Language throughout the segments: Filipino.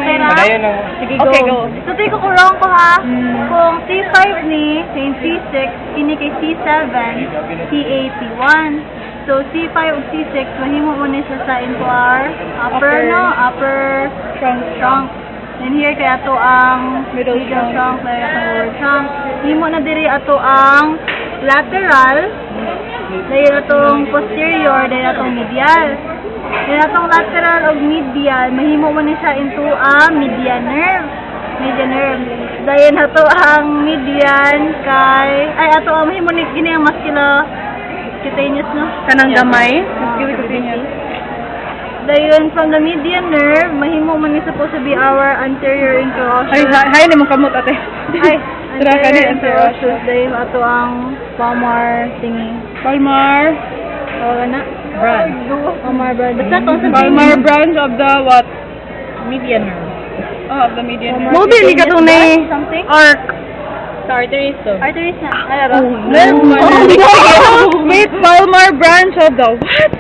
Okay na? Padayon na. Sige, Okay, go. go. So, tayo ko kurang ko ha. Kung C5 ni, kay C6, kini kay C7, C81. So, C5 ug C6, mahimo mo ni sa into our upper, no? Upper trunk. And here kay ato ang Middle trunk. kay ato lower trunk. Himo na diri ato ang lateral, dahil atong posterior, dahil atong medial. Dahil atong lateral o medial, mahimo mo ni siya into ang median nerve. Dahil ato ang median kay, ay ato ang mahimo ni gini ang musculocutaneous, no? Kanang gamay. Dahil from the median nerve, mahimo man ni supposed to be our anterior Ay, interosseous. hay ni mo kamot ate. Ay, Tara ka ni anterior interosseous. interosseous. Dahil ato ang palmar thingy. Palmar. Tawagan na. Branch. Palmar branch. Basta kung sa Palmar branch of the what? Median nerve. Oh, of the median nerve. Mobile, ka to na something? Arc. Sa arteries to. Arteries na. Ay, aro. Nerve man. Wait, palmar branch of the what?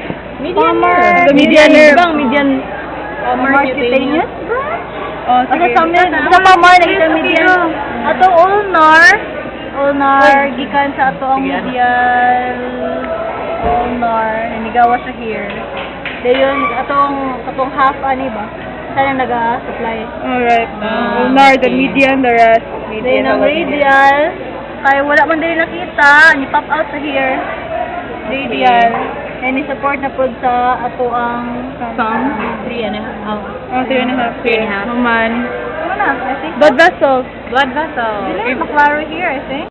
Palmar. The median nerve. Bang, median. Palmar cutaneous? Oh, Asa sige. sa palmar, naging median. Ato ulnar. Gikan sa ato ang medial. Ulnar. Nanigawa siya here. Dayon, atong half, ani ba? Saan ang nag-supply? Alright. Ulnar, the median, the rest. Dayon ang radial. Kaya wala man din nakita. Ni-pop out sa here. Radial. And ni-support na po sa ato ang Thumb. 3.5. Oh. Oh, 3.5. 3.5. Maman. ano na, I think. Blood vessels. Blood vessel. Dili, maklaro here, I think.